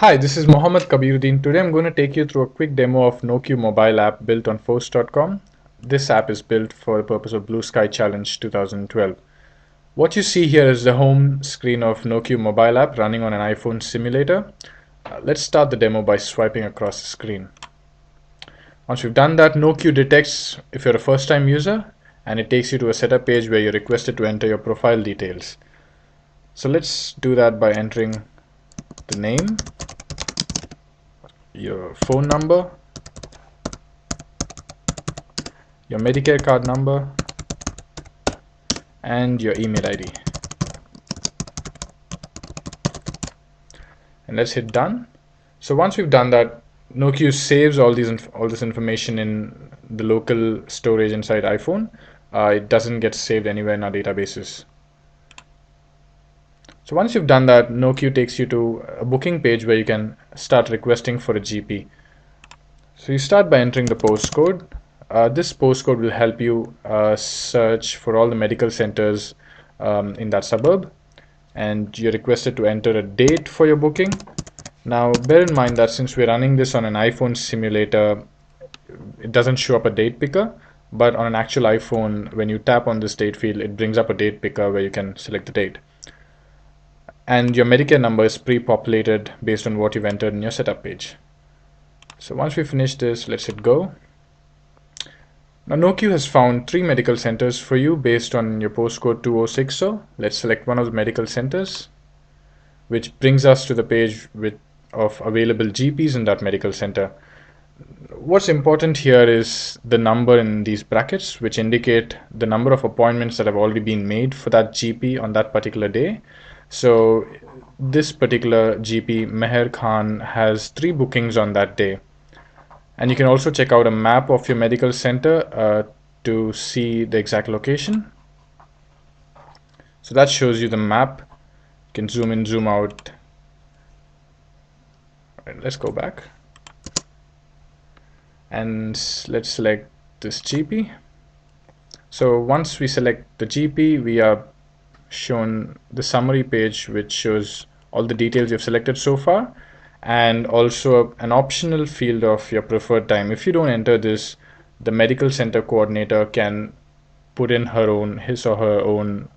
Hi, this is Mohammed Kabiruddin. Today I'm going to take you through a quick demo of NoQ mobile app built on Force.com. This app is built for the purpose of Bluesky Challenge 2012. What you see here is the home screen of NoQ mobile app running on an iPhone simulator. Let's start the demo by swiping across the screen. Once we've done that, NoQ detects if you're a first-time user and it takes you to a setup page where you're requested to enter your profile details. So let's do that by entering the name, your phone number, your Medicare card number, and your email ID. And let's hit done. So once we've done that, NoQ saves all this information in the local storage inside iPhone. It doesn't get saved anywhere in our databases. So once you've done that, NoQ takes you to a booking page where you can start requesting for a GP. So you start by entering the postcode. This postcode will help you search for all the medical centers in that suburb, and you're requested to enter a date for your booking. Now bear in mind that since we're running this on an iPhone simulator, it doesn't show up a date picker, but on an actual iPhone, when you tap on this date field, it brings up a date picker where you can select the date. And your Medicare number is pre-populated based on what you've entered in your setup page. So once we finish this, let's hit go. Now NoQ has found 3 medical centers for you based on your postcode 2060. Let's select one of the medical centers, which brings us to the page of available GPs in that medical center. What's important here is the number in these brackets, which indicate the number of appointments that have already been made for that GP on that particular day. So this particular GP, Meher Khan, has 3 bookings on that day. And you can also check out a map of your medical center to see the exact location. So that shows you the map. You can zoom in, zoom out. All right, let's go back. And let's select this GP. So once we select the GP, we are shown the summary page, which shows all the details you've selected so far, and also an optional field of your preferred time. If you don't enter this, the medical center coordinator can put in his or her own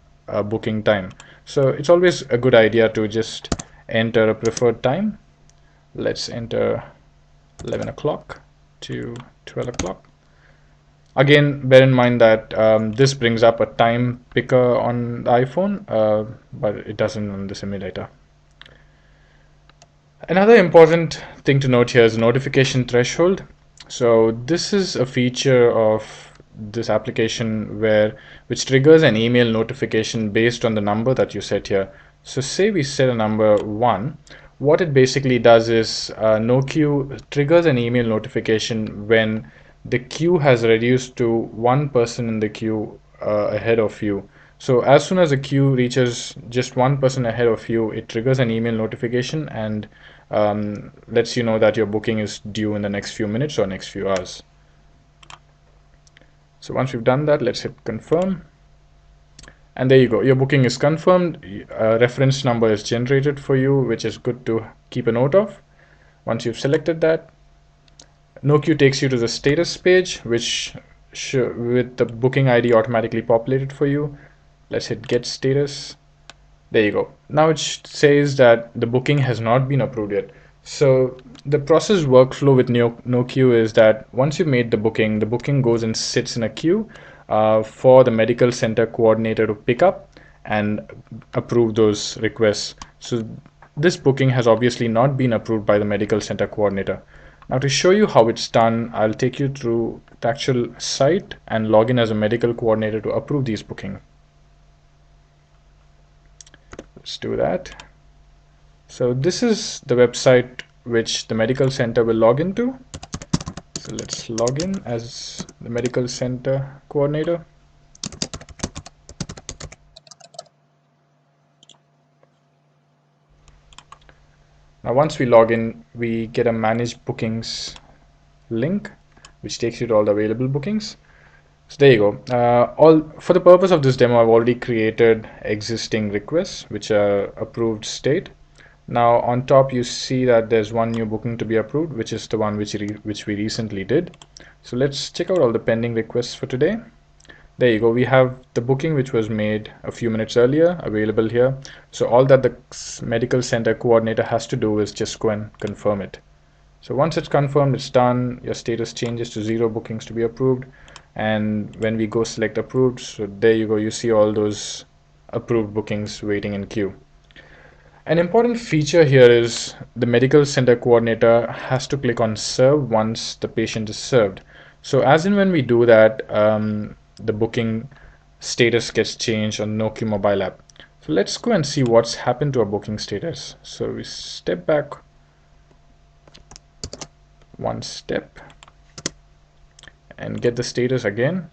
booking time. So it's always a good idea to just enter a preferred time. Let's enter 11 o'clock to 12 o'clock. Again, bear in mind that this brings up a time picker on the iPhone, but it doesn't on the simulator. Another important thing to note here is notification threshold. So this is a feature of this application which triggers an email notification based on the number that you set here. So say we set a number 1. What it basically does is NoQ triggers an email notification when the queue has reduced to 1 person in the queue ahead of you. So as soon as the queue reaches just 1 person ahead of you, it triggers an email notification and lets you know that your booking is due in the next few minutes or next few hours. So once we've done that, let's hit confirm. And there you go, your booking is confirmed. A reference number is generated for you, which is good to keep a note of. Once you've selected that, NoQ takes you to the status page, which with the booking ID automatically populated for you. Let's hit get status. There you go. Now it says that the booking has not been approved yet. So the process workflow with NoQ is that once you've made the booking goes and sits in a queue for the medical center coordinator to pick up and approve those requests. So this booking has obviously not been approved by the medical center coordinator. Now to show you how it's done, I'll take you through the actual site and log in as a medical coordinator to approve these bookings. Let's do that. So this is the website which the medical center will log into. So let's log in as the medical center coordinator. Now once we log in, we get a manage bookings link which takes you to all the available bookings. So there you go. For the purpose of this demo, I've already created existing requests which are approved state. Now on top you see that there's one new booking to be approved, which is the one which we recently did. So let's check out all the pending requests for today. There you go. We have the booking which was made a few minutes earlier available here. So all that the medical center coordinator has to do is just go and confirm it. So once it's confirmed, it's done. Your status changes to 0 bookings to be approved. And when we go select approved, so there you go, you see all those approved bookings waiting in queue. An important feature here is the medical center coordinator has to click on serve once the patient is served. So as in when we do that, the booking status gets changed on NoQ mobile app. So let's go and see what's happened to our booking status. So we step back one step and get the status again.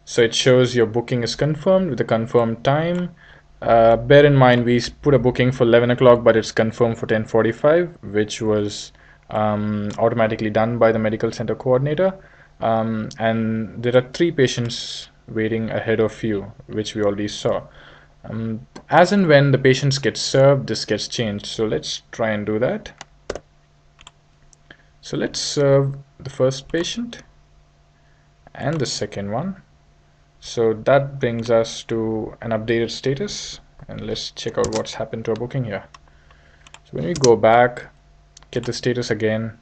So it shows your booking is confirmed with the confirmed time. Bear in mind we put a booking for 11 o'clock, but it's confirmed for 10:45, which was automatically done by the medical center coordinator. And there are 3 patients waiting ahead of you, which we already saw. As and when the patients get served, this gets changed. So let's try and do that. So let's serve the first patient and the second one. So that brings us to an updated status, and let's check out what's happened to our booking here. So when we go back, get the status again,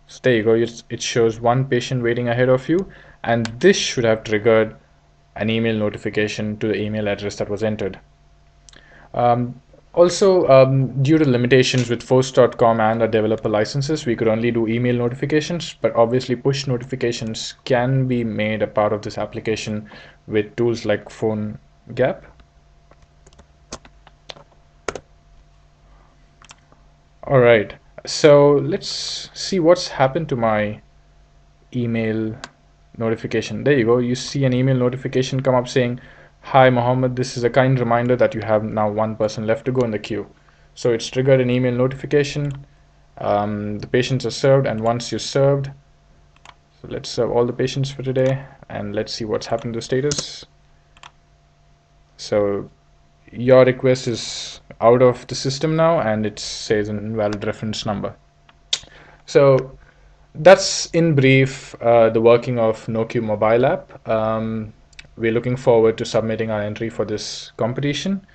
so there you go, it shows 1 patient waiting ahead of you, and this should have triggered an email notification to the email address that was entered. Also, due to limitations with Force.com and our developer licenses, we could only do email notifications, but obviously push notifications can be made a part of this application with tools like PhoneGap. All right, so let's see what's happened to my email notification. There you go, you see an email notification come up saying, "Hi Mohammed, this is a kind reminder that you have now 1 person left to go in the queue." So it's triggered an email notification. The patients are served, and once you're served, so let's serve all the patients for today, and let's see what's happened to status. So your request is out of the system now, and it says an invalid reference number. So that's in brief the working of NoQ mobile app. We're looking forward to submitting our entry for this competition.